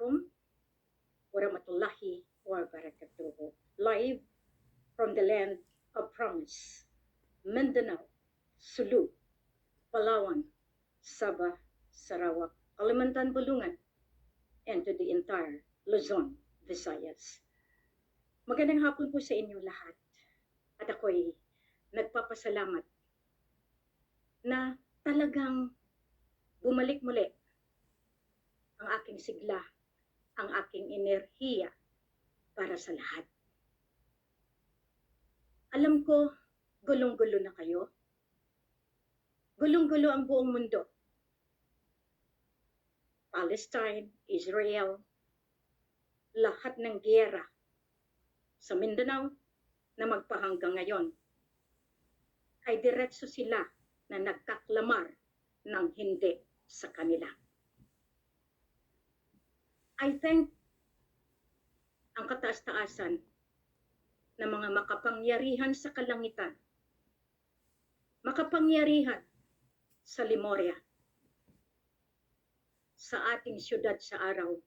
Assalamualaikum warahmatullahi wabarakatuh. Live from the land of promise, Mindanao, Sulu, Palawan, Sabah, Sarawak, Kalimantan, Bulungan, and to the entire Luzon, Visayas. Magandang hapon po sa inyo lahat. At ako'y nagpapasalamat na talagang bumalik muli ang aking sigla, ang aking enerhiya para sa lahat. Alam ko, gulong-gulo na kayo. Gulong-gulo ang buong mundo. Palestine, Israel, lahat ng giyera sa Mindanao na magpahanggang ngayon ay diretso sila na nagkaklamar ng hindi sa kanila. I thank ang kataas-taasan ng mga makapangyarihan sa kalangitan, makapangyarihan sa Lemuria, sa ating syudad sa araw,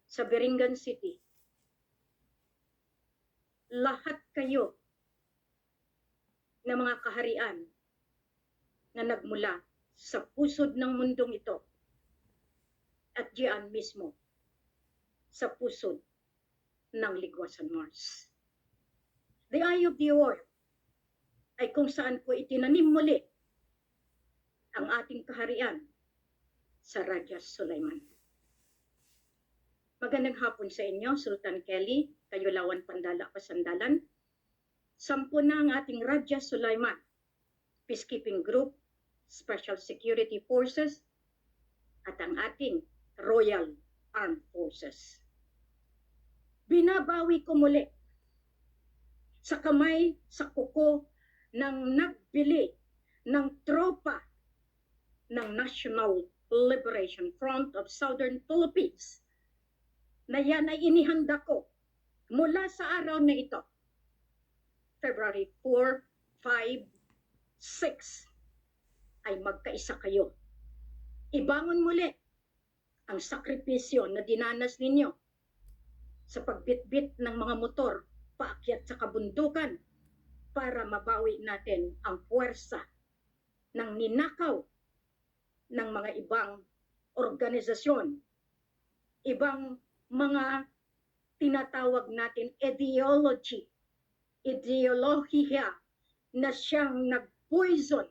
sa Biringan City. Lahat kayo na mga kaharian na nagmula sa pusod ng mundong ito at diyan mismo sa pusod ng Ligwasan Mars. The Eye of the Orb ay kung saan po itinanim muli ang ating kaharian sa Raja Sulaiman. Magandang hapon sa inyo, Sultan Kelly, Kayulawan Pandala Pasandalan. 10 na ang ating Raja Sulaiman, Peacekeeping Group, Special Security Forces, at ang ating Royal Armed Forces. Binabawi ko muli sa kamay, sa kuko ng nagbili ng tropa ng National Liberation Front of Southern Philippines na yan ay inihanda ko mula sa araw na ito, February 4, 5, 6, ay magkaisa kayo. Ibangon muli ang sakripisyo na dinanas ninyo sa pagbitbit ng mga motor paakyat sa kabundukan para mabawi natin ang puwersa ng ninakaw ng mga ibang organisasyon, ibang mga tinatawag natin ideolohiya na siyang nag-poison,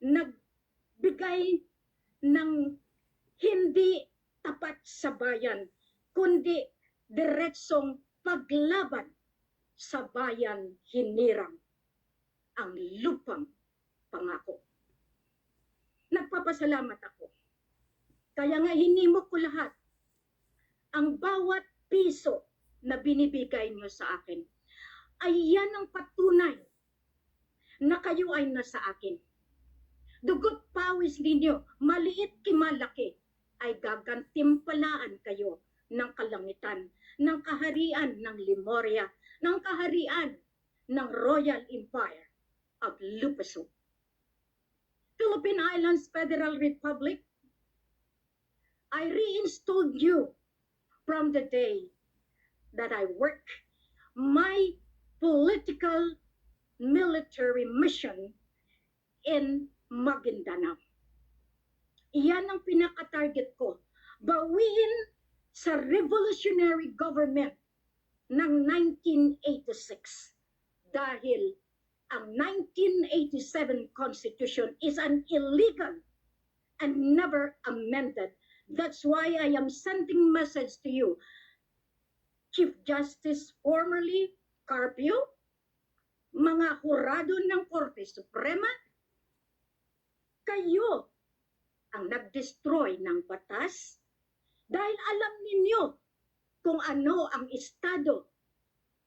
nagbigay ng hindi tapat sa bayan, kundi diretsong paglaban sa bayan hinirang ang lupang pangako. Nagpapasalamat ako. Kaya nga hinimok ko lahat. Ang bawat piso na binibigay niyo sa akin ay yan ang patunay na kayo ay nasa akin. Dugot pawis ninyo, maliit kimalaki, ay gagantimpalaan kayo ng kalangitan, ng kaharian ng Lemuria, ng kaharian ng Royal Empire of Lupaso. Philippine Islands Federal Republic, I reinstalled you from the day that I work my political military mission in Maguindanao. Iyan ang pinaka-target ko. Bawiin sa revolutionary government ng 1986. Dahil ang 1987 Constitution is an illegal and never amended. That's why I am sending message to you, Chief Justice formerly Carpio, mga hurado ng Korte Suprema, kayo ang nag-destroy ng batas dahil alam ninyo kung ano ang estado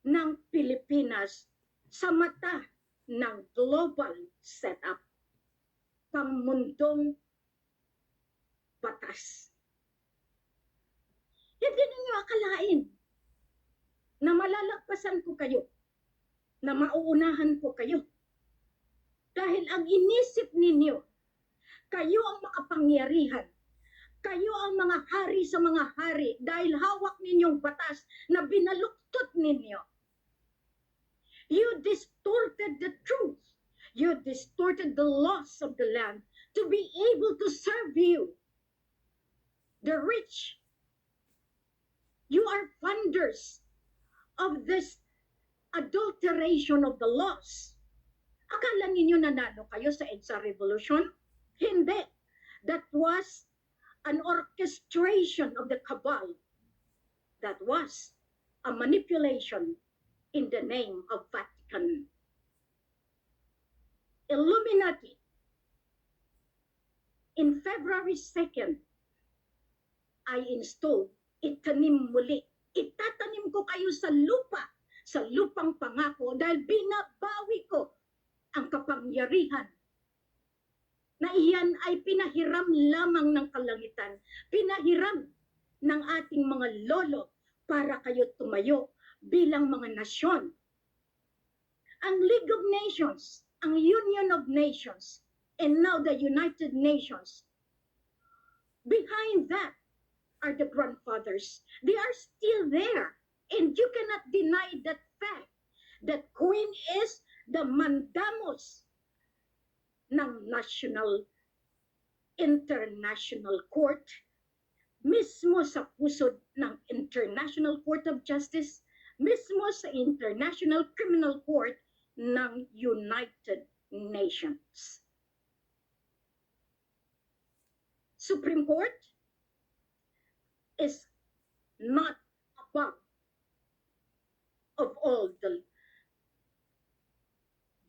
ng Pilipinas sa mata ng global setup, pangmundong batas. Hindi ninyo akalain na malalagpasan ko kayo, na mauunahan ko kayo. Dahil ang inisip ninyo, kayo ang makapangyarihan, Kayo ang mga hari sa mga hari dahil hawak ninyong batas na binaluktot ninyo. You distorted the truth. You distorted the laws of the land to be able to serve you. The rich, you are funders of this adulteration of the laws. Akala ninyo nanalo kayo sa EDSA Revolution? Hindi. That was an orchestration of the cabal. That was a manipulation in the name of Vatican. Illuminati. In February 2nd, I installed, itanim muli. Itatanim ko kayo sa lupang pangako dahil binabawi ko ang kapangyarihan na iyan ay pinahiram lamang ng kalangitan, pinahiram ng ating mga lolo para kayo tumayo bilang mga nasyon. Ang League of Nations, ang Union of Nations, and now the United Nations, behind that are the grandfathers. They are still there, and you cannot deny that fact that Queen is the mandamos ng National International Court, mismo sa pusod ng International Court of Justice, mismo sa International Criminal Court ng United Nations. Supreme Court is not above of all the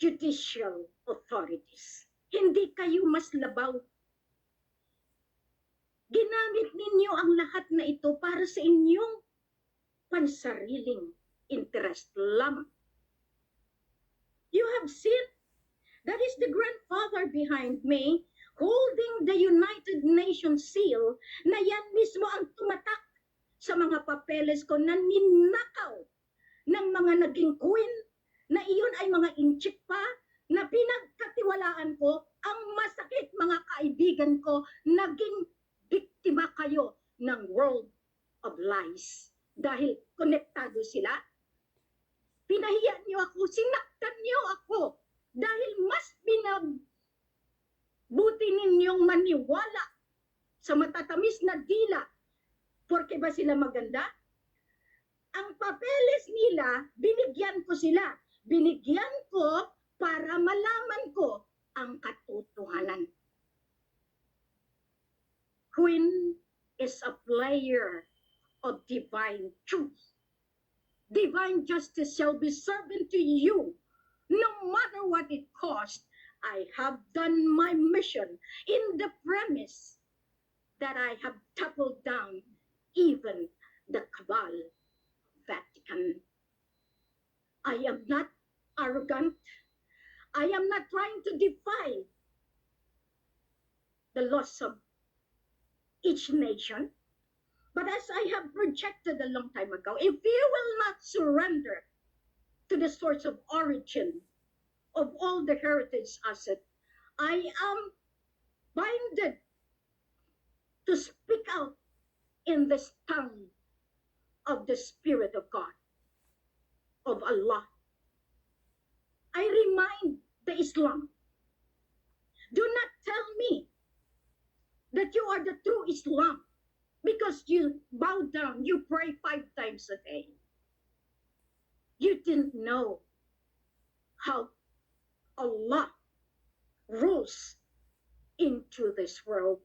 judicial authorities. Hindi kayo mas labaw. Ginamit ninyo ang lahat na ito para sa inyong pansariling interest lamang. You have seen, that is the grandfather behind me holding the United Nations seal na yan mismo ang tumatak sa mga papeles ko na ninakaw ng mga naging queen na iyon ay mga inchik pa na pinagkatiwalaan ko. Ang masakit, mga kaibigan ko, naging biktima kayo ng world of lies. Dahil konektado sila. Pinahiya niyo ako, sinaktan niyo ako. Dahil mas buti ninyong maniwala sa matatamis na dila. Porke ba sila maganda? Ang papeles nila, binigyan ko sila. Binigyan ko para malaman ko ang katotohanan. Queen is a player of divine truth. Divine justice shall be served to you, no matter what it costs. I have done my mission in the premise that I have toppled down even the cabal Vatican. I am not arrogant. I am not trying to defy the laws of each nation. But as I have projected a long time ago, if you will not surrender to the source of origin of all the heritage asset, I am binded to speak out in this tongue of the Spirit of God, of Allah. I remind the Islam, do not tell me that you are the true Islam because you bow down, you pray 5 times a day. You didn't know how Allah rules into this world,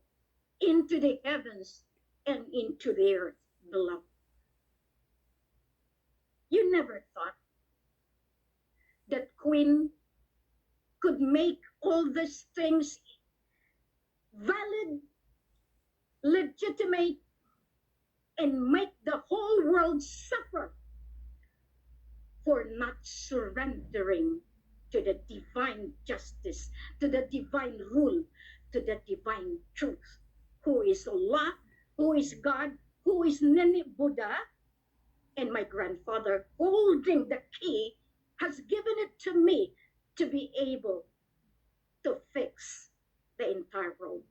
into the heavens, and into the earth below. You never thought that Queen could make all these things valid, legitimate, and make the whole world suffer for not surrendering to the divine justice, to the divine rule, to the divine truth. Who is Allah, who is God, who is Nene Buddha, and my grandfather holding the key has given it to me to be able to fix the entire world.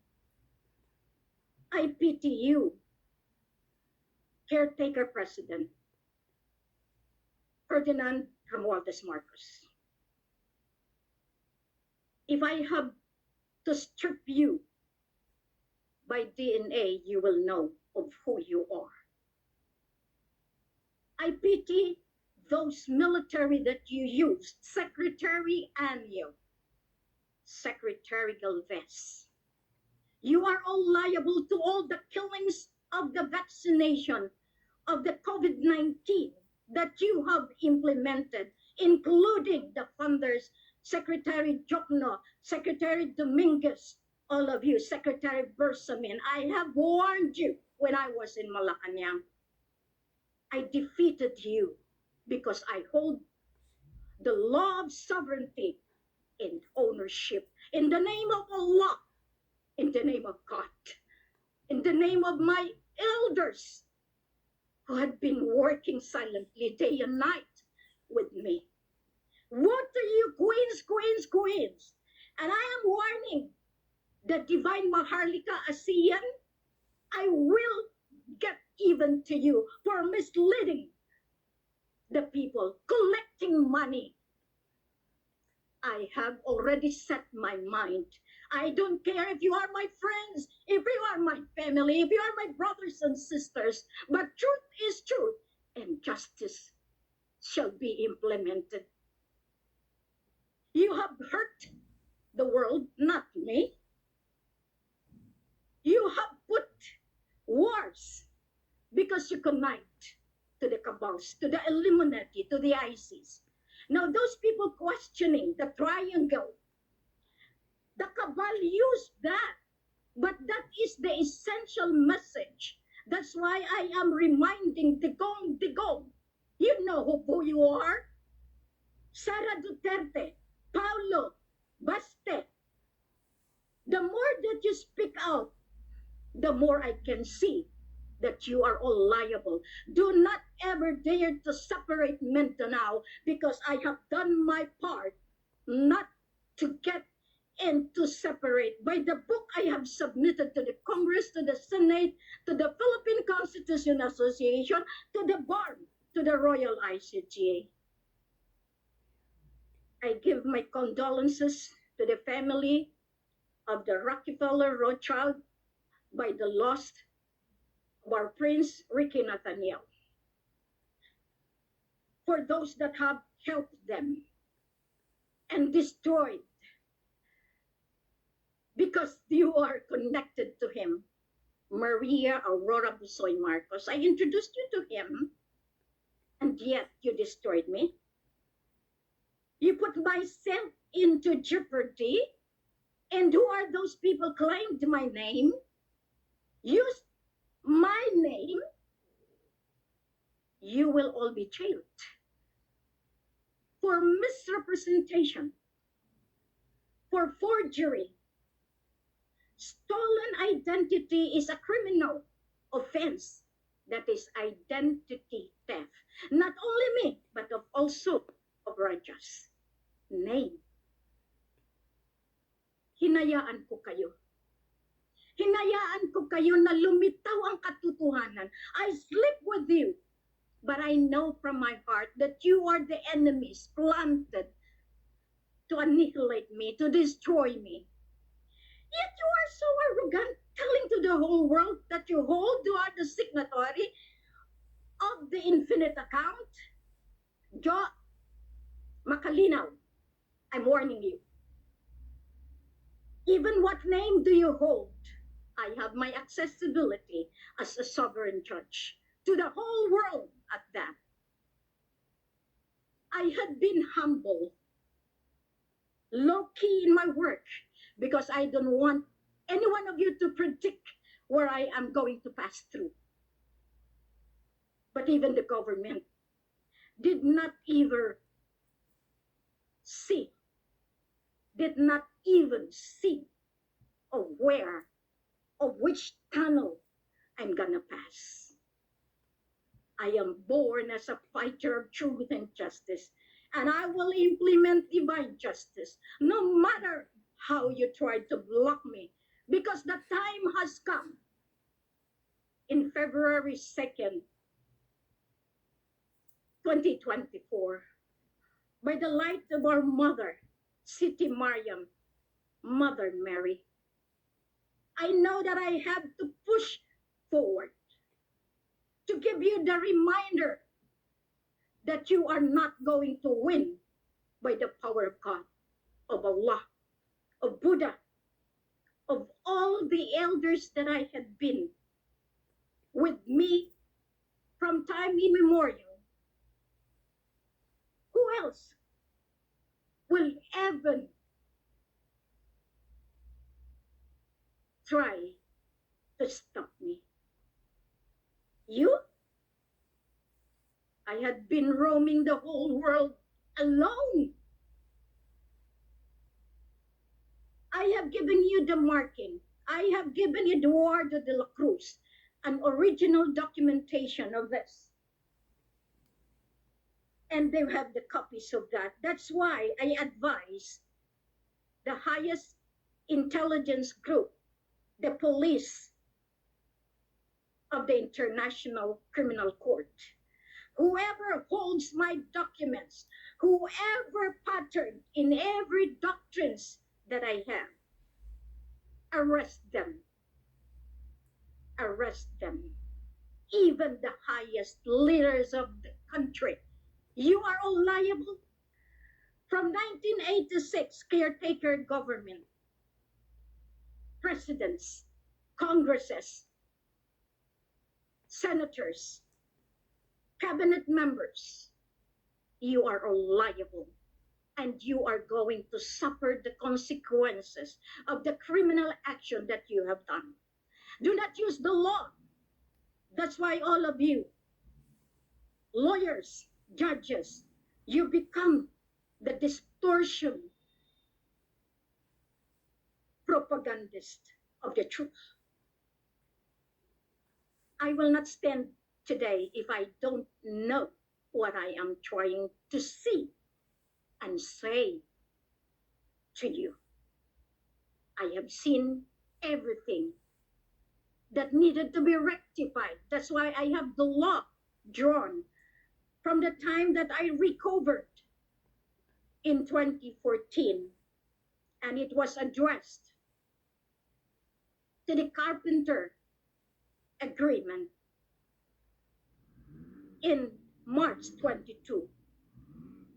I pity you, caretaker President Ferdinand Romualdez Marcos. If I have to strip you by DNA, you will know of who you are. I pity those military that you used, Secretary Anyo, Secretary Galvez. You are all liable to all the killings of the vaccination of the COVID-19 that you have implemented, including the funders, Secretary Jokno, Secretary Dominguez, all of you, Secretary Bersamin. I have warned you when I was in Malacanang. I defeated you because I hold the law of sovereignty and ownership in the name of Allah, in the name of God, in the name of my elders who had been working silently day and night with me. What are you, queens? And I am warning the divine Maharlika ASEAN, I will get even to you for misleading the people, collecting money. I have already set my mind. I don't care if you are my friends, if you are my family, if you are my brothers and sisters, but truth is truth, and justice shall be implemented. You have hurt the world, not me. You have put wars because you connived to the cabals, to the Illuminati, to the ISIS. Now, those people questioning the triangle, the cabal used that, but that is the essential message. That's why I am reminding Digong. You know who you are. Sara Duterte, Paulo, Baste. The more that you speak out, the more I can see that you are all liable. Do not ever dare to separate Mindanao because I have done my part not to get and to separate. By the book I have submitted to the Congress, to the Senate, to the Philippine Constitution Association, to the bar, to the Royal ICGA. I give my condolences to the family of the Rockefeller Rothschild by the loss of our Prince Ricky Nathaniel. For those that have helped them and destroyed because you are connected to him, Maria Aurora Busoy Marcos. I introduced you to him, and yet you destroyed me. You put myself into jeopardy, and who are those people claimed my name, used my name? You will all be jailed for misrepresentation, for forgery. Stolen identity is a criminal offense. That is identity theft. Not only me, but of also of Rajas. Name. Hinayaan ko kayo. Hinayaan ko kayo na lumitaw ang katotohanan. I sleep with you. But I know from my heart that you are the enemies planted to annihilate me, to destroy me. Yet you are so arrogant, telling to the whole world that you are the signatory of the infinite account. Jo Makalinaw, I'm warning you. Even what name do you hold? I have my accessibility as a sovereign judge to the whole world at that. I had been humble, low-key in my work, because I don't want any one of you to predict where I am going to pass through. But even the government did not even see of where, of which tunnel I'm gonna pass. I am born as a fighter of truth and justice, and I will implement divine justice, no matter how you try to block me, because the time has come February 2nd, 2024, by the light of our mother, City Mariam, Mother Mary, I know that I have to push forward to give you the reminder that you are not going to win by the power of God, of Allah, of Buddha, of all the elders that I had been with me from time immemorial. Who else will ever try to stop me? You? I had been roaming the whole world alone. I have given you the marking. I have given Eduardo de la Cruz an original documentation of this. And they have the copies of that. That's why I advise the highest intelligence group, the police of the International Criminal Court, whoever holds my documents, whoever patterned in every doctrines that I have, arrest them. Arrest them. Even the highest leaders of the country. You are all liable. From 1986, caretaker government, presidents, congresses, senators, cabinet members, you are all liable. And you are going to suffer the consequences of the criminal action that you have done. Do not use the law. That's why all of you, lawyers, judges, you become the distortion propagandist of the truth. I will not stand today if I don't know what I am trying to see and say to you. I have seen everything that needed to be rectified. That's why I have the law drawn from the time that I recovered in 2014, and it was addressed to the Carpenter Agreement in March 22,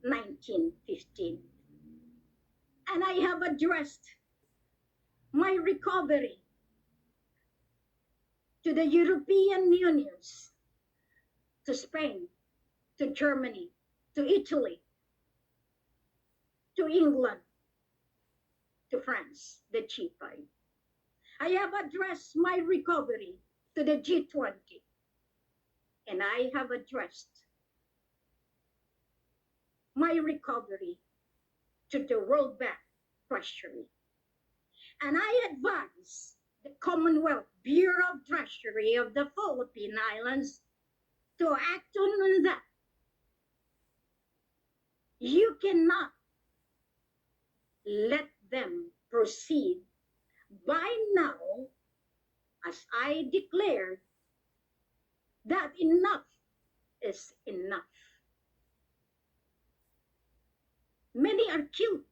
1915. And I have addressed my recovery to the European unions, to Spain, to Germany, to Italy, to England, to France, the G5. I have addressed my recovery to the G20, and I have addressed my recovery to the World Bank Treasury. And I advise the Commonwealth Bureau of Treasury of the Philippine Islands to act on that. You cannot let them proceed by now, as I declared, that enough is enough. Many are killed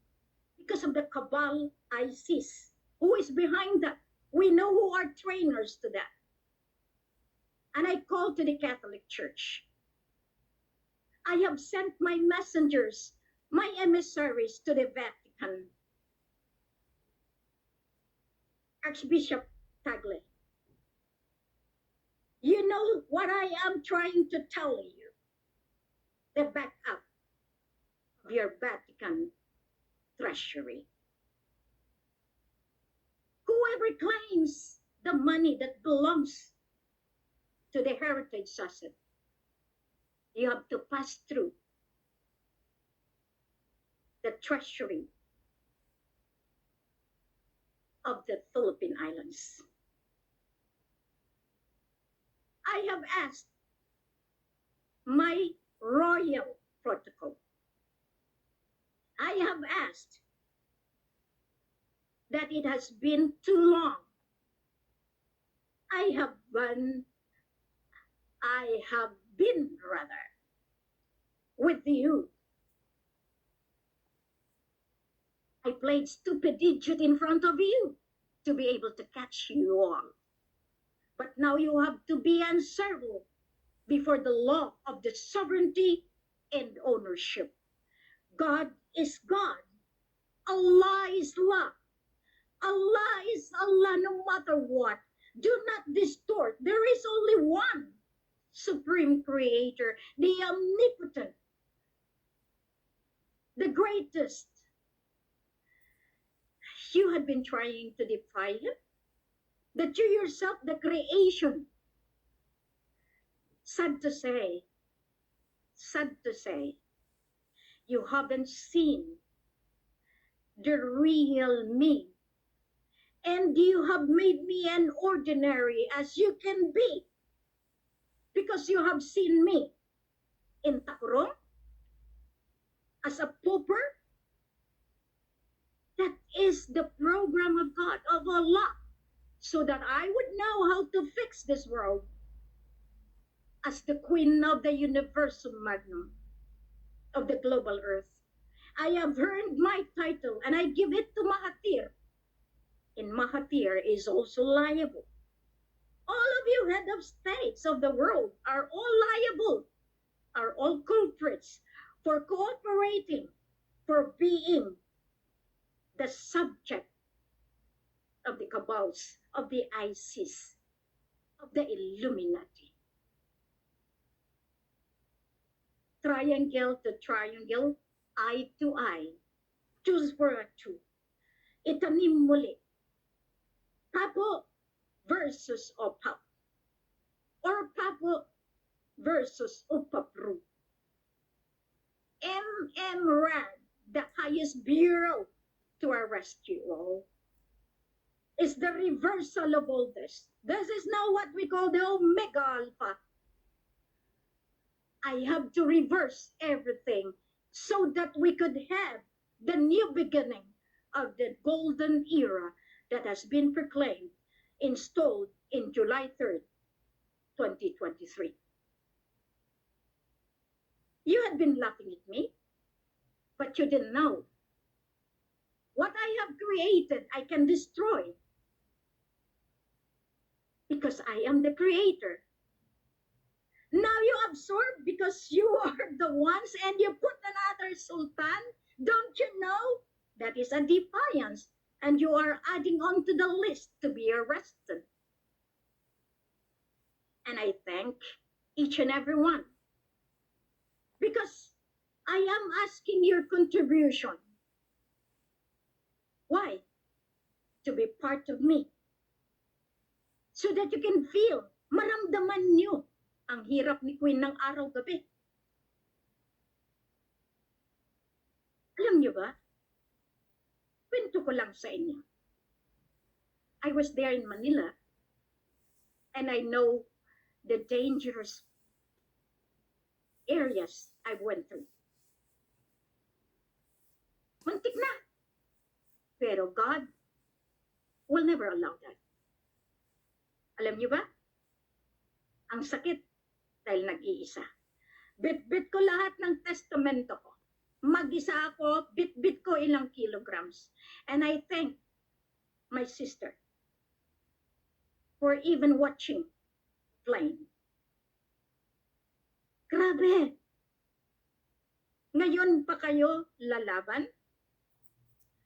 because of the cabal ISIS. Who is behind that? We know who are trainers to that. And I call to the Catholic Church. I have sent my messengers, my emissaries to the Vatican. Archbishop Tagle, you know what I am trying to tell you. The backup of your Vatican treasury. Whoever claims the money that belongs to the heritage asset, you have to pass through the treasury of the Philippine Islands. I have asked my royal protocol. I have asked that it has been too long. I have been I have been, rather, with you. I played stupid idiot in front of you to be able to catch you all. But now you have to be answerable before the law of the sovereignty and ownership. God is God. Allah is Allah. Allah is Allah no matter what. Do not distort. There is only one supreme creator, the omnipotent, the greatest. You had been trying to defy him, that you yourself, the creation. Sad to say, sad to say, you haven't seen the real me. And you have made me an ordinary as you can be. Because you have seen me in Takurong as a pauper. That is the program of God, of Allah, so that I would know how to fix this world as the queen of the universal magnum of the global earth. I have earned my title and I give it to Mahathir. And Mahathir is also liable. All of you head of states of the world are all liable, are all culprits for cooperating, for being the subject of the cabals, of the ISIS, of the Illuminati. Triangle to triangle, eye to eye. Choose for a two. Itanim muli. Papo versus Opap. Or Papo versus Opapru. MMRAD, the highest bureau to arrest you all, is the reversal of all this. This is now what we call the Omega Alpha. I have to reverse everything so that we could have the new beginning of the golden era that has been proclaimed, installed in July 3rd, 2023. You had been laughing at me, but you didn't know. What I have created, I can destroy. Because I am the creator. Now you absorb because you are the ones and you put another sultan. Don't you know? That is a defiance. And you are adding on to the list to be arrested. And I thank each and every one. Because I am asking your contribution. Why? To be part of me. So that you can feel, maramdaman nyo ang hirap ni Queen ng araw-gabi. Alam nyo ba? Kwento ko lang sa inyo. I was there in Manila and I know the dangerous areas I went through. Muntik na. Pero God will never allow that. Alam niyo ba? Ang sakit dahil nag-iisa. Bit-bit ko lahat ng testamento ko. Mag-isa ako, bit-bit ko ilang kilograms. And I thank my sister for even watching plane. Grabe! Ngayon pa kayo lalaban?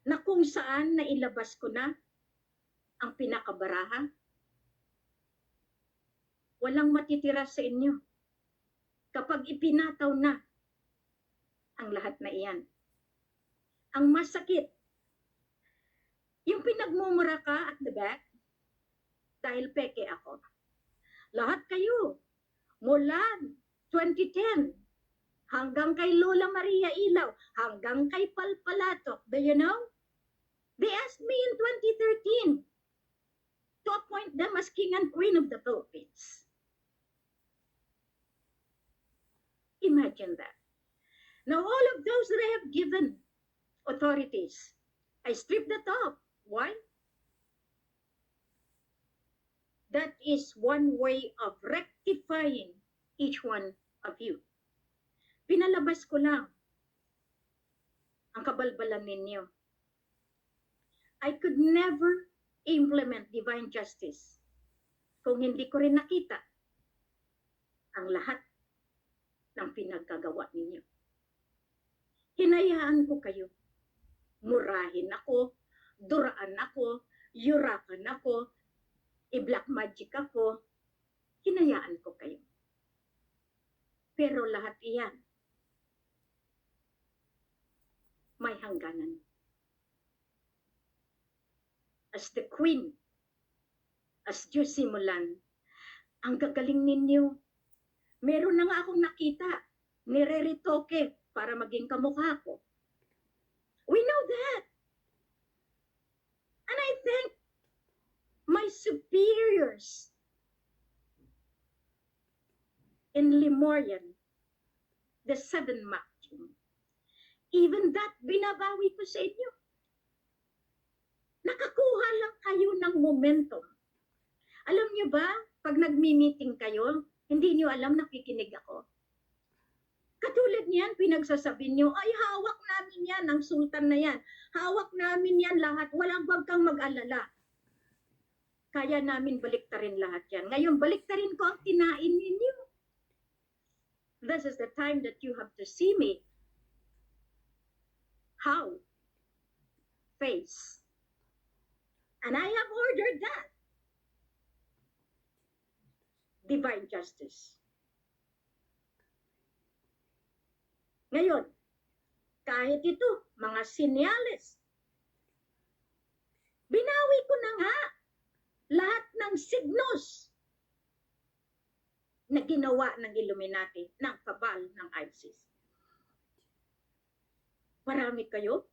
Na kung saan nailabas ko na ang pinakabaraha? Walang matitira sa inyo kapag ipinataw na ang lahat na iyan. Ang masakit, yung pinagmumura ka at the back, dahil peke ako. Lahat kayo, mula 2010, hanggang kay Lola Maria Ilaw, hanggang kay Palpalato, do you know? They asked me in 2013 to appoint them as King and Queen of the Philippines. Imagine that. Now all of those that I have given authorities, I stripped that off. Why? That is one way of rectifying each one of you. Pinalabas ko lang ang kabalbalan ninyo. I could never implement divine justice kung hindi ko rin nakita ang lahat ng pinagkagawa ninyo. Hinayaan ko kayo. Murahin ako, duraan ako, yurakan ako, i-black magic ako. Hinayaan ko kayo. Pero lahat iyan may hangganan. As the queen, as Diyos simulan, ang gagaling ninyo. Meron na nga akong nakita, nire-retoke para maging kamukha ko. We know that. And I thank my superiors in Lemurian, the 7 Maxim. Even that, binabawi ko sa inyo. Nakakuha lang kayo ng momentum. Alam niyo ba, pag nagmi-meeting kayo, hindi niyo alam nakikinig ako. Katulad niyan, pinagsasabi niyo, ay hawak namin yan, ang sultan na yan. Hawak namin yan lahat, walang wag kang mag-alala. Kaya namin baliktarin lahat yan. Ngayon, baliktarin ko ang kinain ninyo. This is the time that you have to see me. How? Face. And I have ordered that. Divine justice. Ngayon, kahit ito, mga senyales, binawi ko na nga lahat ng signos na ginawa ng Illuminati, ng kabal ng ISIS. Marami kayo,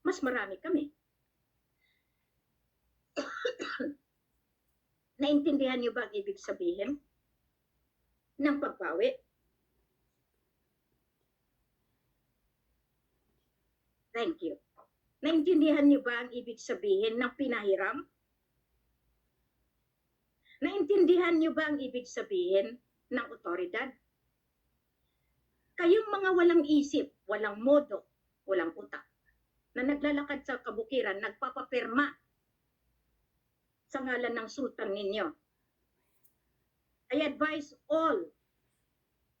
mas marami kami. Naintindihan niyo ba ang ibig sabihin ng pagbawi? Thank you. Naintindihan niyo ba ang ibig sabihin ng pinahiram? Naintindihan niyo ba ang ibig sabihin ng otoridad? Kayong mga walang isip, walang modo, walang utak, na naglalakad sa kabukiran, nagpapapirma sa ngalan ng sultan ninyo. I advise all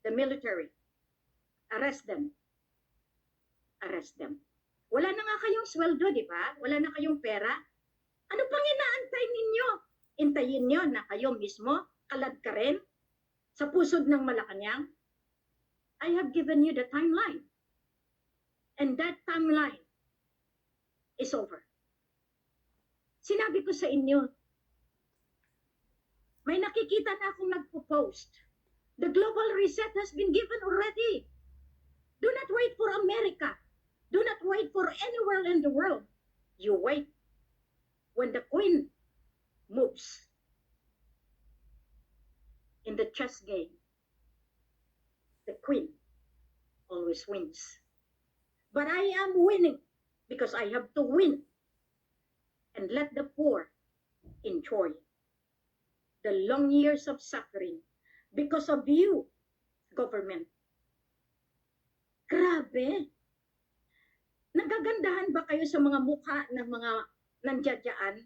the military, arrest them. Arrest them. Wala na nga kayong sweldo, di ba? Wala na kayong pera. Ano pang inaantay ninyo? Intayin nyo na kayo mismo, kalad ka rin, sa pusod ng Malacanang. I have given you the timeline. And that timeline is over. Sinabi ko sa inyo, may nakikita na akong nagpo-post. The global reset has been given already. Do not wait for America. Do not wait for anywhere in the world. You wait when the queen moves in the chess game. The queen always wins. But I am winning because I have to win and let the poor enjoy the long years of suffering because of you, government. Grabe! Nagagandahan ba kayo sa mga mukha ng mga nandiyadyaan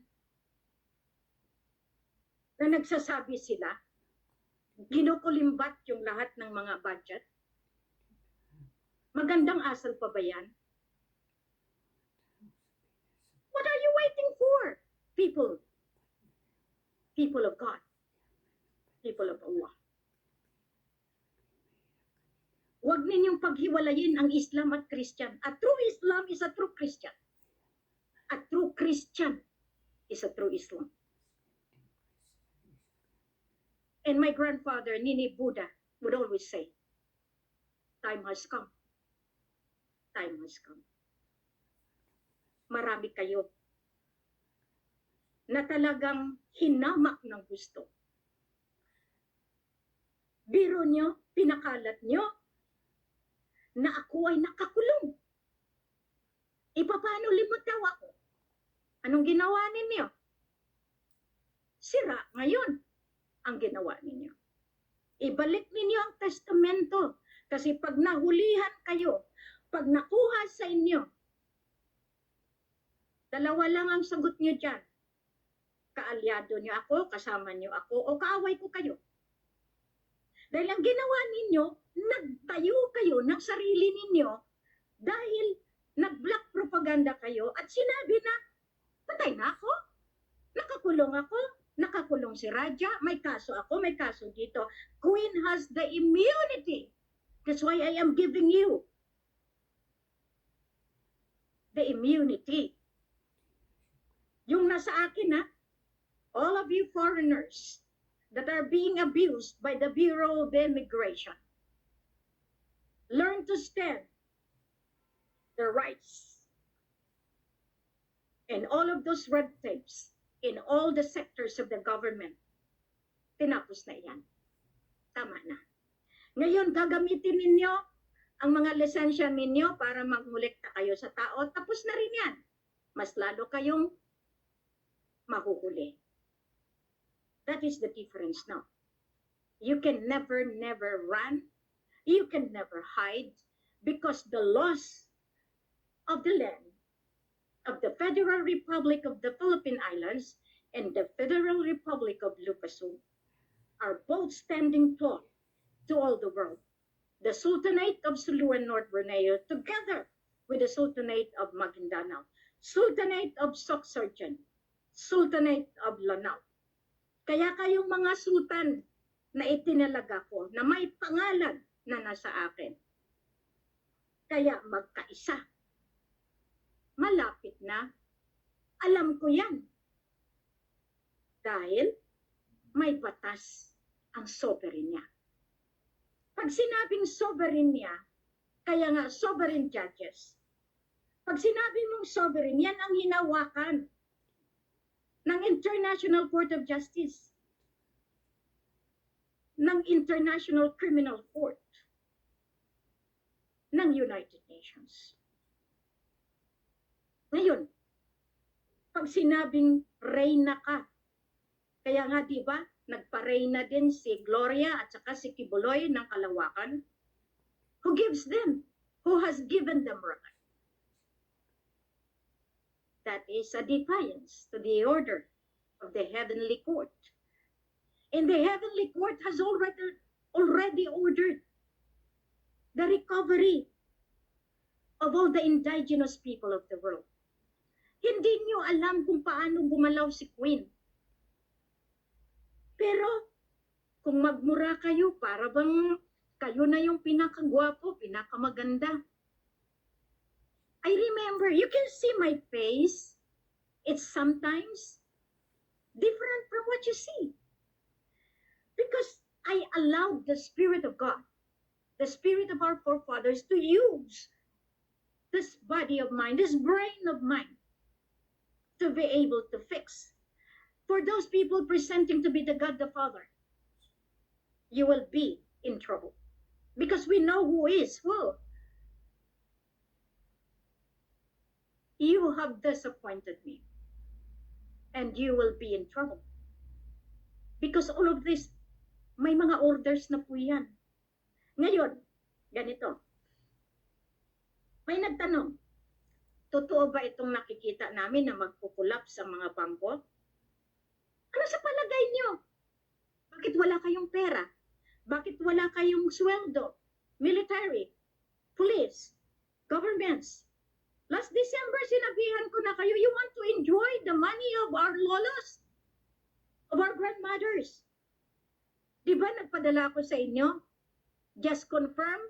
na nagsasabi sila, ginukulimbat yung lahat ng mga budget? Magandang asal pa ba yan? What are you waiting for, people? People of God. People of Allah. Huwag ninyong paghiwalayin ang Islam at Christian. A true Islam is a true Christian. A true Christian is a true Islam. And my grandfather, Nini Buddha, would always say, time has come. Time has come. Marami kayo na talagang hinamak ng gusto. Biro nyo, pinakalat nyo, na ako ay nakakulong. Paano limutaw ako? Anong ginawa ninyo? Sira ngayon ang ginawa ninyo. Ibalik ninyo ang testamento. Kasi pag nahulihan kayo, pag nakuha sa inyo, dalawa lang ang sagot nyo dyan. Kaalyado nyo ako, kasama nyo ako, o kaaway ko kayo. Dahil ang ginawa ninyo, nagtayo kayo ng sarili ninyo dahil nag-black propaganda kayo at sinabi na, patay na ako, nakakulong si Raja, may kaso ako, may kaso dito. Queen has the immunity. That's why I am giving you the immunity. Yung nasa akin ha, all of you foreigners that are being abused by the Bureau of Immigration, learn to stand their rights. And all of those red tapes in all the sectors of the government, tinapos na yan. Tama na. Ngayon, gagamitin ninyo ang mga lisensya ninyo para magmulekta kayo sa tao. Tapos na rin yan. Mas lalo kayong mahuhuli. That is the difference now. You can never run. You can never hide because the laws of the land of the Federal Republic of the Philippine Islands and the Federal Republic of Lucasol are both standing tall to all the world. The Sultanate of Sulu and North Borneo together with the Sultanate of Maguindanao, Sultanate of Sorsogon, Sultanate of Lanao. Kaya kayong mga sultan na itinalaga ko na may pangalan na nasa akin. Kaya magkaisa. Malapit na. Alam ko yan. Dahil may batas ang sovereign niya. Pag sinabing sovereign niya, kaya nga sovereign judges. Pag sinabi mong sovereign, yan ang hinawakan ng International Court of Justice, ng International Criminal Court, ng United Nations. Ngayon, pag sinabing reyna ka, kaya nga diba, nagpa-reyna din si Gloria at saka si Kibuloy ng Kalawakan, who gives them, who has given them right. That is a defiance to the order of the Heavenly Court. And the Heavenly Court has already ordered the recovery of all the indigenous people of the world. Hindi nyo alam kung paano gumalaw si Queen. Pero, kung magmura kayo, para bang kayo na yung pinakagwapo, pinakamaganda. I remember, you can see my face. It's sometimes different from what you see. Because I allowed the Spirit of God, the Spirit of our forefathers, to use this body of mine, this brain of mine, to be able to fix. For those people presenting to be the God the Father, you will be in trouble. Because we know who is who. You have disappointed me. And you will be in trouble. Because all of this, may mga orders na po yan. Ngayon, ganito. May nagtanong, totoo ba itong nakikita namin na magkukulaps sa mga bangko? Ano sa palagay nyo? Bakit wala kayong pera? Bakit wala kayong sweldo? Military, police, governments. Last December, sinabihan ko na kayo, you want to enjoy the money of our lolas, of our grandmothers. Diba nagpadala ko sa inyo? Just confirm?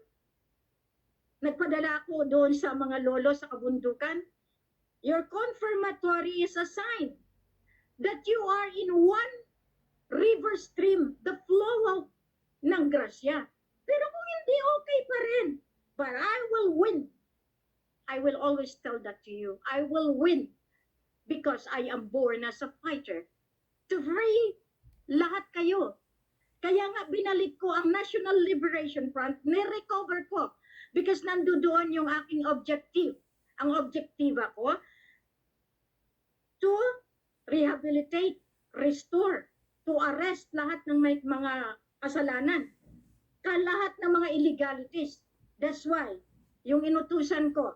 Nagpadala ako doon sa mga lolo sa kabundukan. Your confirmatory is a sign that you are in one river stream, the flow of ng grasya. Pero kung hindi, okay pa rin. But I will win. I will always tell that to you. I will win because I am born as a fighter to free lahat kayo. Kaya nga binalik ko ang National Liberation Front, ni-recover ko because nandoon yung aking objective. Ang objective ako to rehabilitate, restore, to arrest lahat ng may mga kasalanan. Lahat ng mga illegalities. That's why, yung inutusan ko,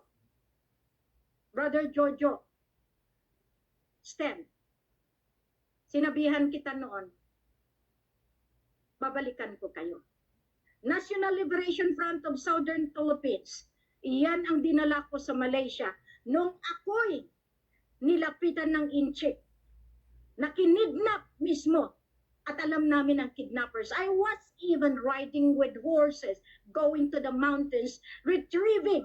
Brother Jojo, Stem, sinabihan kita noon, babalikan ko kayo. National Liberation Front of Southern Philippines, iyan ang dinala ko sa Malaysia nung ako'y nilapitan ng inchik, na kinidnap mismo. At alam namin ang kidnappers. I was even riding with horses, going to the mountains, retrieving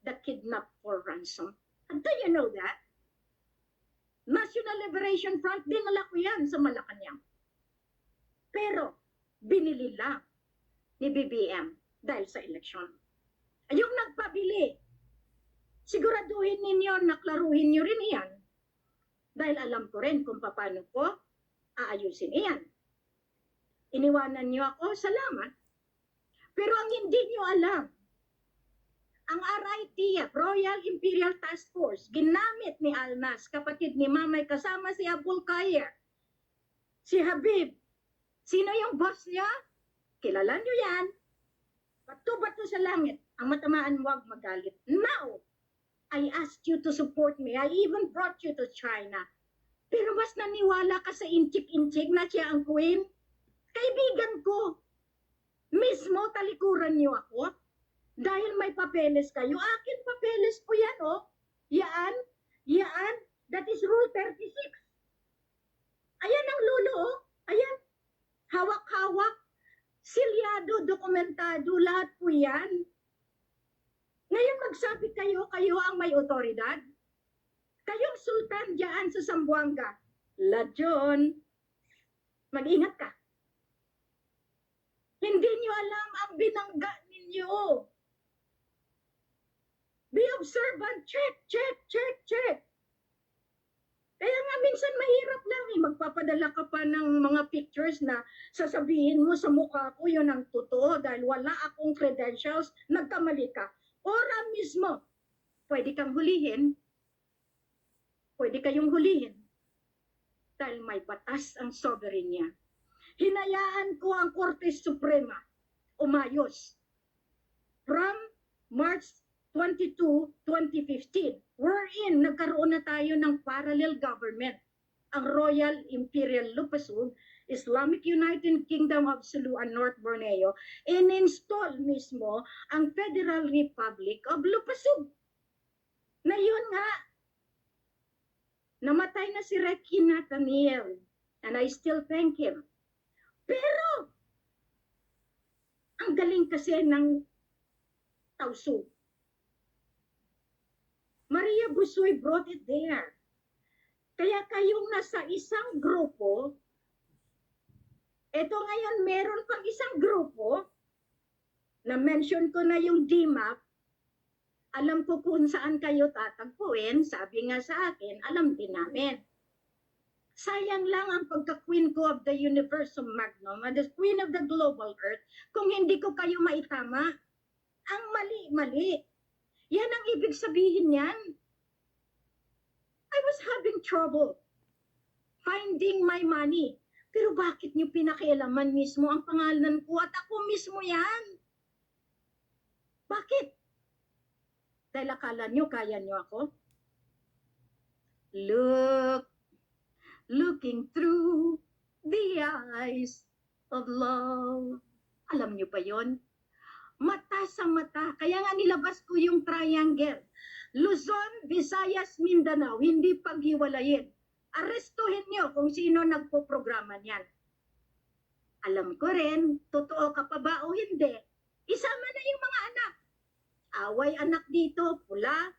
the kidnapped for ransom. And do you know that? National Liberation Front, dinala ko yan sa Malacanang. Pero, binili lang ni BBM dahil sa eleksyon. Yung nagpabili, siguraduhin ninyo, naklaruhin nyo rin yan. Dahil alam ko rin kung paano ko aayusin iyan. Iniwanan niyo ako, salamat. Pero ang hindi niyo alam, ang RITF, Royal Imperial Task Force, ginamit ni Almas, kapatid ni Mamay, kasama si Abul Khair, si Habib. Sino yung boss niya? Kilala niyo yan. Bato-bato sa langit, ang matamaan wag magalit. Now, I asked you to support me. I even brought you to China. Pero mas naniwala ka sa inchik-inchik na siya ang queen. Kaibigan ko. Mismo talikuran niyo ako. Dahil may papeles kayo. Akin papeles po yan, oh. Yaan. That is Rule 36. Ayan ang lulo, oh. Ayan. Hawak-hawak. Silyado, dokumentado. Lahat po yan. Ngayon magsabi kayo ang may otoridad. Kayong sultan dyan sa Zamboanga, Ladyon, mag-ingat ka. Hindi nyo alam ang binangga ninyo. Be observant, check. Kaya nga minsan mahirap lang eh. Magpapadala ka pa ng mga pictures na sasabihin mo sa mukha ko yun ang totoo dahil wala akong credentials, nagkamali ka. Ora mismo, pwede kang hulihin. Pwede kayong hulihin dahil may batas ang sovereign niya. Hinayaan ko ang Korte Suprema umayos from March 22, 2015, wherein nagkaroon na tayo ng parallel government. Ang Royal Imperial Lupasug, Islamic United Kingdom of Sulu and North Borneo, in-install mismo ang Federal Republic of Lupasug. Na yun nga, namatay na si Reki Nathaniel, and I still thank him. Pero, ang galing kasi ng Tausug. Maria Busoy brought it there. Kaya kayong nasa isang grupo, eto ngayon meron pang isang grupo, na mention ko na yung DMAP, alam ko kung saan kayo tatagpuin, sabi nga sa akin, alam din namin. Sayang lang ang pagka-queen ko of the Universum Magnum, the queen of the global earth, kung hindi ko kayo maitama. Ang mali-mali. Yan ang ibig sabihin yan. I was having trouble finding my money. Pero bakit niyo pinakialaman mismo ang pangalan ko at ako mismo yan? Bakit? Dahil akala niyo kaya niyo ako? Looking through the eyes of love. Alam niyo pa yon? Mata sa mata. Kaya nga nilabas ko yung triangle. Luzon, Visayas, Mindanao. Hindi paghiwalayin. Arestuhin niyo kung sino nagpo-programa niyan. Alam ko rin, totoo ka pa ba o hindi? Isama na yung mga anak. Away anak dito, pula,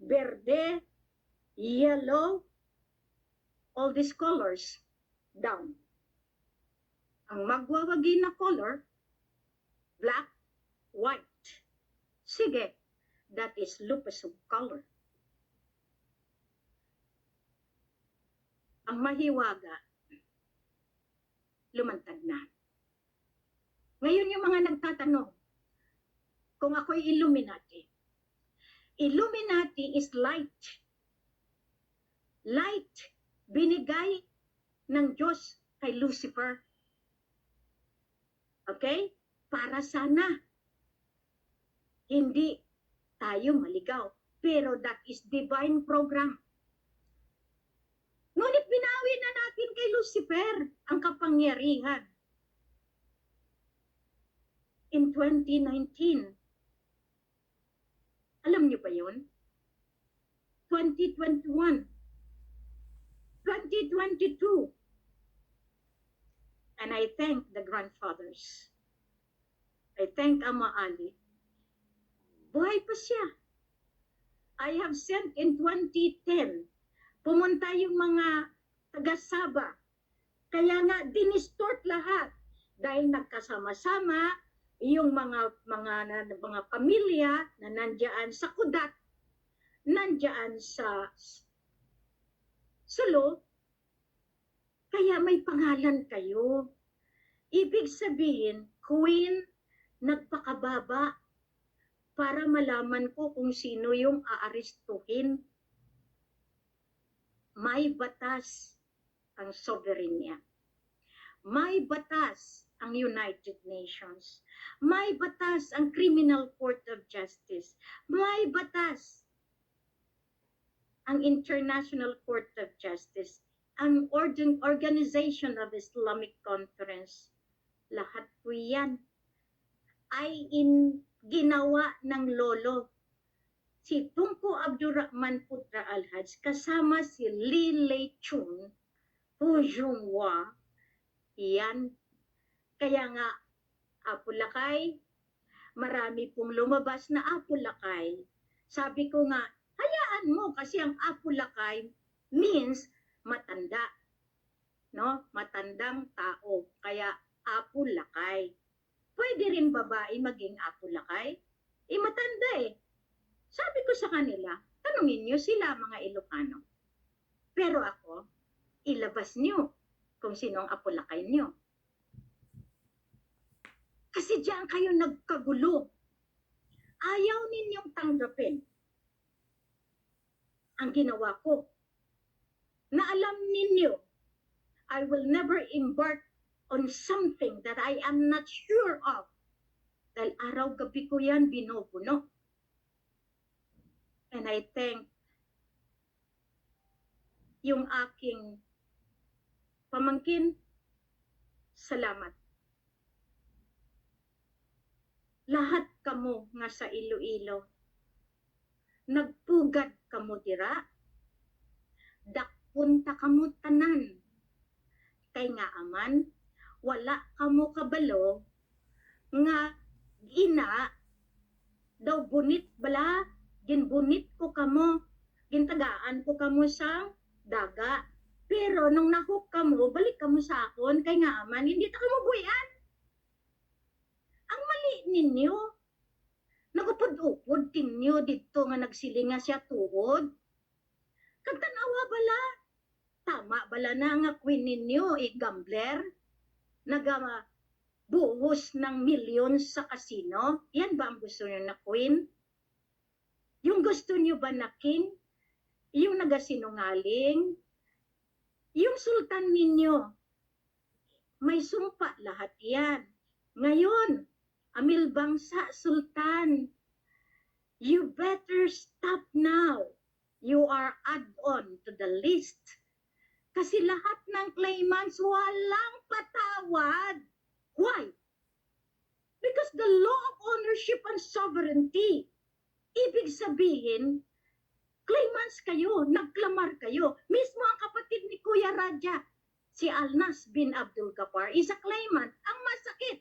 berde, yellow, all these colors down. Ang magwawagi na color, black, white. Sige, that is lupus of color. Ang mahiwaga, lumantad na. Ngayon yung mga nagtatanong, kung ako'y Illuminati. Illuminati is light. Light, binigay ng Diyos kay Lucifer. Okay? para sana hindi tayo maligaw. Pero that is divine program. Ngunit binawi na natin kay Lucifer ang kapangyarihan. In 2019, alam niyo ba yun? 2021, 2022, and I thank the grandfathers. I thank Ama Ali. Buhay pa siya. I have sent in 2010, pumunta yung mga taga-Saba. Kaya nga, dinistort lahat. Dahil nagkasama-sama yung mga pamilya na nandiyan sa Kudat, nandiyan sa Sulu, kaya may pangalan kayo. Ibig sabihin, Queen, nagpakababa para malaman ko kung sino yung aaristuhin. May batas ang sovereign niya. May batas ang United Nations. May batas ang Criminal Court of Justice. May batas ang International Court of Justice. Ang Organization of Islamic Conference. Lahat po yan ay ginawa ng lolo. Si Tunku Abdurrahman Putra Al-Hajj kasama si Li Lei-chun, Hu Junghua, yan. Kaya nga, Apulakay, marami pong lumabas na Apulakay. Sabi ko nga, hayaan mo kasi ang Apulakay means matanda. No? Matandang tao. Kaya Apulakay. Pwede rin babae maging Apulakay? Matanda eh. Sabi ko sa kanila, tanungin nyo sila mga Ilocano. Pero ako, ilabas nyo kung sino ang Apulakay nyo. Kasi diyan kayo nagkagulo. Ayaw ninyong tanggapin ang ginawa ko. Na alam ninyo, I will never embark on something that I am not sure of. Dahil araw-gabi ko yan binubuno. And I thank yung aking pamangkin, salamat. Lahat kamo nga sa Iloilo, nagpugad kamo dira, dakpunta kamo tanan. Kay nga aman, wala kamo kabalo, nga ina, daw bunit bala, ginbunit ko kamo, gintagaan ko kamo sa daga. Pero nung nahook kamo, balik kamo sa akon, kay nga aman, hindi ta kamo buyan. Ang mali ninyo, nagupod-upod tinyo dito nga nagsilinga siya tuhod. Kagtanawa bala, tama bala na nga queen ninyo, gambler, buhos ng milyon sa casino. Yan ba ang gusto nyo na queen? Yung gusto nyo ba na king? Yung nagasinungaling? Yung sultan ninyo, may sumpa lahat yan. Ngayon, Amil Bangsa Sultan, you better stop now. You are add-on to the list. Kasi lahat ng claimants walang patawad. Why? Because the law of ownership and sovereignty, ibig sabihin, claimants kayo, nagklamar kayo. Mismo ang kapatid ni Kuya Raja, si Alnas bin Abdul Ghaffar, is a claimant. Ang masakit,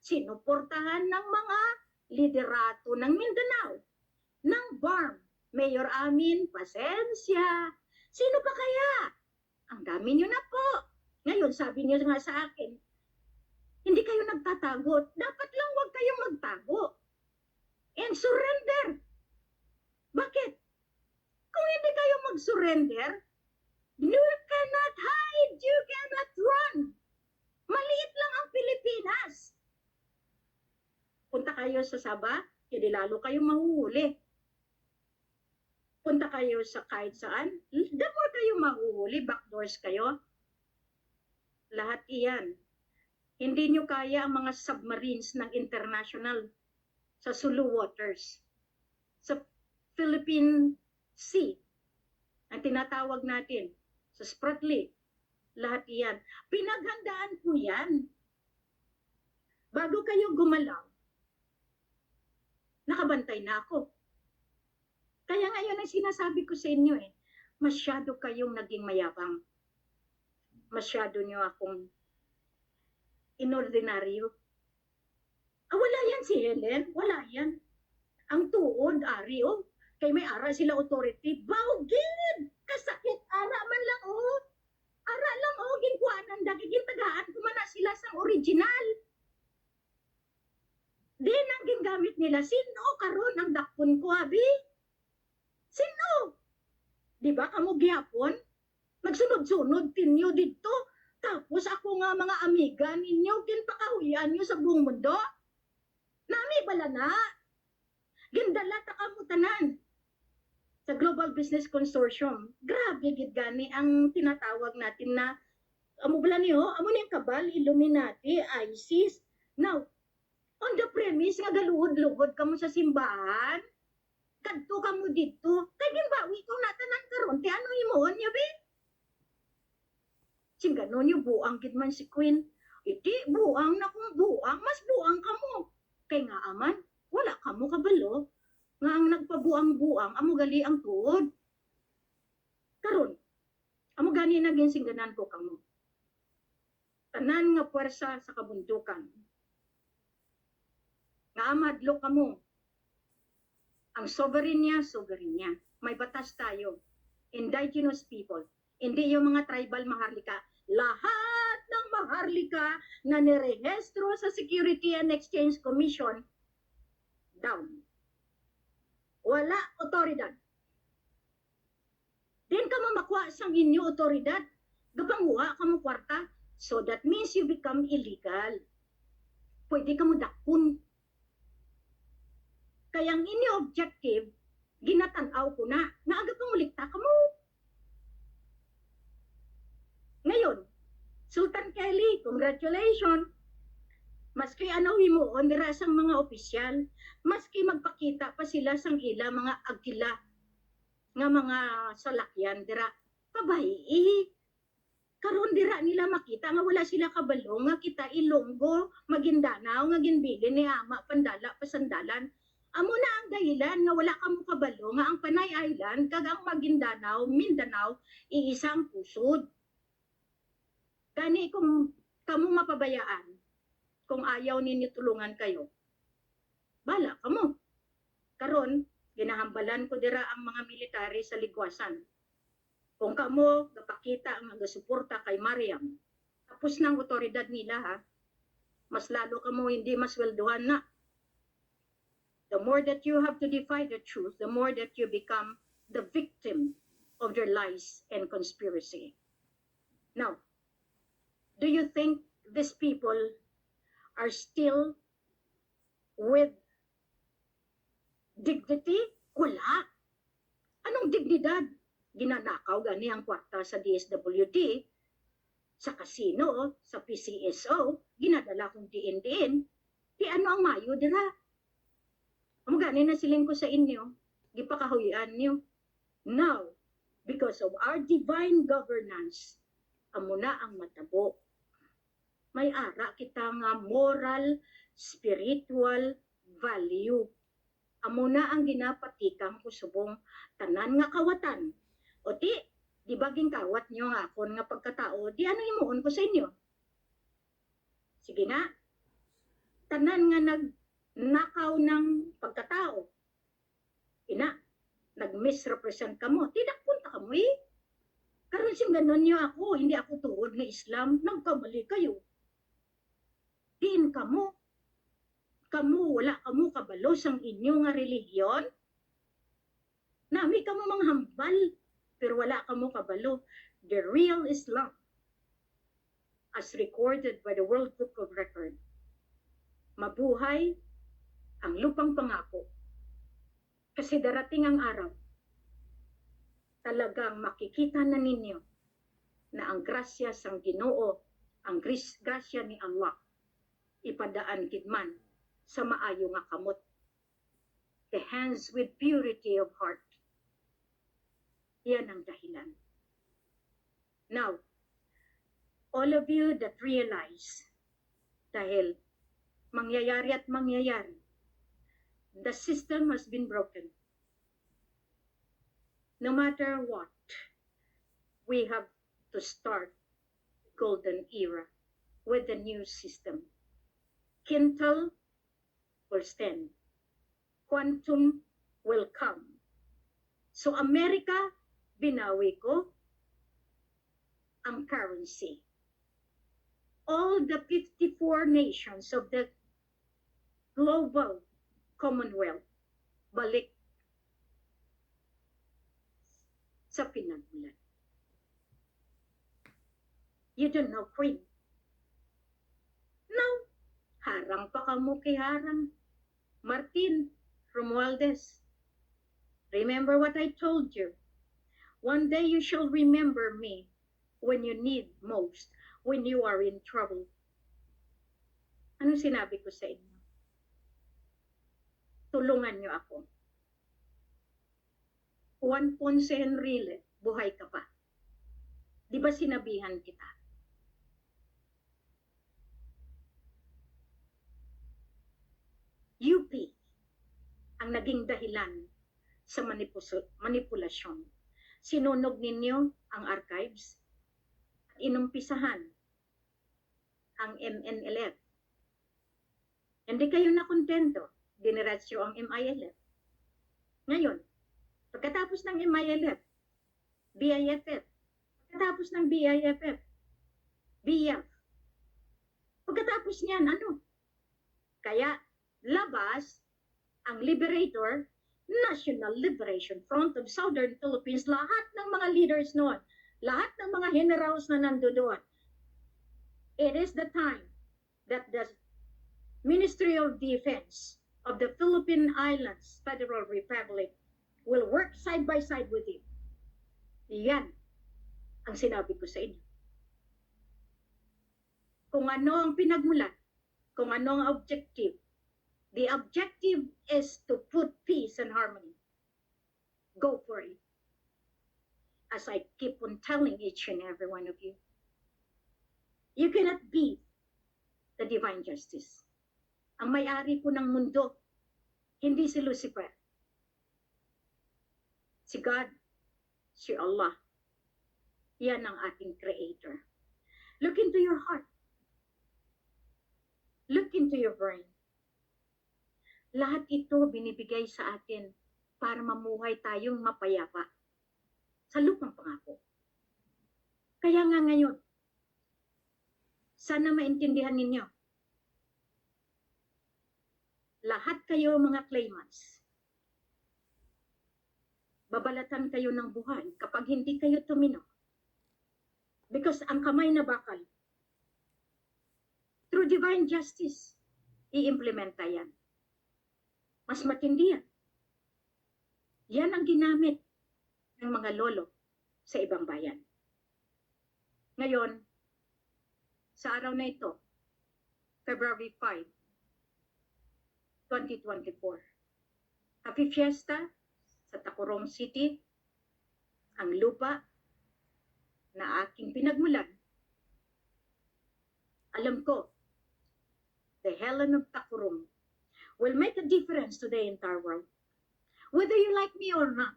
sinuportahan ng mga liderato ng Mindanao, ng BARM. Mayor Amin, pasensya. Sino ba kaya? Ang dami nyo na po. Ngayon, sabi nyo nga sa akin, hindi kayo nagtatago. Dapat lang huwag kayong magtago. And surrender. Bakit? Kung hindi kayo mag-surrender, you cannot hide, you cannot run. Maliit lang ang Pilipinas. Punta kayo sa Sabah, hindi lalo kayong mahuhuli. Punta kayo sa kahit saan, the more kayo mahuhuli, backdoors kayo. Lahat iyan. Hindi nyo kaya ang mga submarines ng international sa Sulu waters, sa Philippine Sea, ang tinatawag natin, sa Spratly, lahat yan. Pinaghandaan ko yan. Bago kayo gumalaw, nakabantay na ako. Kaya ngayon ang sinasabi ko sa inyo masyado kayong naging mayabang. Masyado nyo akong inordinaryo. Wala yan si Helen, wala yan. Ang tuod, ari, kay may ara sila authority, bawgin! Kasakit, ara man lang, Ara lang, ginkuanan, dagiging tagaan ko man na sila sa original. Di nang gingamit nila, sino karon ang dakpon ko, abi? Sino? Di ba kamo gihapon? Nagsunod-sunod tinyo dito. Tapos ako nga mga amiga ninyo, ginpakahuyan nyo sa buong mundo. Nami bala na. Gindala ta kamo tanan. Sa Global Business Consortium, grabe gid gani ang tinatawag natin na amo bala niyo, amo niyang kabal, Illuminati, ISIS. Now, on the premise nga galuhod-luhod kamo sa simbahan, kadto kamo dito, kay ginbawi ko natanan karon, ti ano imoon niya be? Sing ganon yung buang gid man si Queen. Iti buang na kung buang, mas buang kamo. Kay nga aman, wala kamo kabalo nga ang nagpabuang-buang amo gali ang tuod. Karon, amo gani naging singganan ko kamo. Tanan nga puwersa sa kabundukan. Nga amadlo kamo. Ang sovereign niya. May batas tayo. Indigenous people. Hindi yung mga tribal maharlika. Lahat ng maharlika na nirehestro sa Security and Exchange Commission, down. Wala otoridad. Din ka mamakwa sang inyo otoridad. Gapanguha ka mo kwarta. So that means you become illegal. Pwede ka mo dakpon. Kaya ang inyo objective, ginatanaw ko na, aga pang ulikta ka mo. Ngayon, Sultan Kelly, congratulations. Maski ano himuon dira sang mga opisyal, maski magpakita pa sila sang ila mga agila nga mga salakyan dira, pabayi. Karon dira nila makita nga wala sila kabalo nga kita Ilonggo, Maguindanao nga ginbilin ni ama pandala pasandalan. Amo na ang dahilan nga wala kamo kabalo nga ang Panay Island kag ang Maguindanao, Mindanao iisang pusod. Kani kung kamo mapabayaan, kung ayaw ninyo tulungan kayo, bala kamo. Karon, ginahambalan ko dira ang mga military sa ligwasan. Kung kamo gapakita ang nagasuporta kay Mariam, tapos ng otoridad nila ha, mas lalo kamo hindi masweldohan na. The more that you have to defy the truth, the more that you become the victim of their lies and conspiracy. Now, do you think these people are still with dignity? Wala. Anong dignidad? Ginanakaw gani ang kwarta sa DSWD, sa casino, sa PCSO, ginadala kong diin-diin. Di ano ang mayo dira? Amo gani na siling ko sa inyo, gipakahuyan niyo. Now, because of our divine governance, amo na ang matabo. May ara kita nga moral, spiritual value. Amo na ang ginapatikang kusubong tanan nga kawatan. O di baging kawat nyo nga akon nga pagkatao, di ano imuon ko sa inyo. Sige na, tanan nga nagnakaw ng pagkatao. Ina, nag-misrepresent ka mo, tidak punta ka mo Karon sing ganon nyo ako, hindi ako tuod ng Islam, nagkamali kayo. Diin kamo. Kamu, wala kamo kabalo sang inyo nga relihiyon. Nami kamo manghambal, pero wala kamo kabalo. The real Islam, as recorded by the World Book of Record, mabuhay ang lupang pangako. Kasi darating ang araw, talagang makikita na ninyo na ang grasya sang Ginoo, ang grasya ni Allah, ipadaan kidman sa maayo nga kamot. The hands with purity of heart. Yan ang dahilan. Now, all of you that realize, dahil mangyayari at mangyayari, the system has been broken. No matter what, we have to start golden era with the new system. Quintal will stand. Quantum will come. So America, binawi ko ang currency. All the 54 nations of the global commonwealth, balik sa pinagmulan. You don't know, Queen. No, harang pa ka mo kay harang. Martin Romualdez, remember what I told you. One day you shall remember me when you need most, when you are in trouble. Ano sinabi ko sa inyo? Tulungan niyo ako. Juan Ponce Enrile, buhay ka pa. Di ba sinabihan kita? UP ang naging dahilan sa manipulasyon. Sinunog ninyo ang archives at inumpisahan ang MNLF. Hindi kayo nakontento, dineratyo ang MILF. Ngayon, pagkatapos ng MILF, BIFF, pagkatapos ng BIFF, BIF, pagkatapos niyan, ano? Kaya, labas ang Liberator, National Liberation Front of Southern Philippines, lahat ng mga leaders noon, lahat ng mga generals na nandoon. It is the time that the Ministry of Defense of the Philippine Islands Federal Republic will work side by side with you. Yan ang sinabi ko sa inyo. Kung ano ang pinagmulan, kung ano ang objective, the objective is to put peace and harmony. Go for it. As I keep on telling each and every one of you, you cannot beat the divine justice. Ang may-ari po ng mundo, hindi si Lucifer. Si God, si Allah. Yan ang ating creator. Look into your heart. Look into your brain. Lahat ito binibigay sa atin para mamuhay tayong mapayapa sa lupang pangako. Kaya nga ngayon, sana maintindihan ninyo, lahat kayo mga claimants, babalatan kayo ng buhay kapag hindi kayo tumino. Because ang kamay na bakal, through divine justice, i-implementa yan. Mas matindi yan. Yan ang ginamit ng mga lolo sa ibang bayan. Ngayon, sa araw na ito, February 5, 2024, Happy Fiesta sa Tacurong City, ang lupa na aking pinagmulan. Alam ko, the Helen of Tacurong will make a difference to the entire world. Whether you like me or not,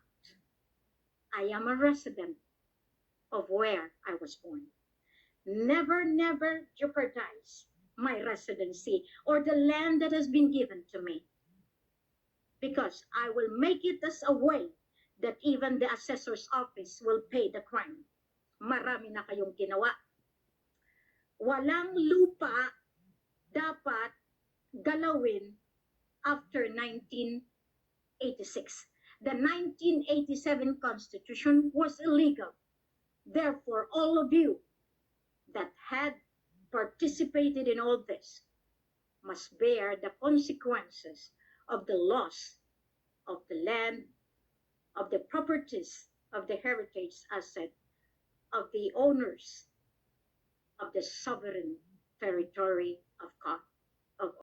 I am a resident of where I was born. Never, never jeopardize my residency or the land that has been given to me. Because I will make it as a way that even the assessor's office will pay the crime. Marami na kayong ginawa. Walang lupa dapat galawin after 1986. The 1987 Constitution was illegal. Therefore, all of you that had participated in all this must bear the consequences of the loss of the land, of the properties, of the heritage asset, of the owners of the sovereign territory of God. of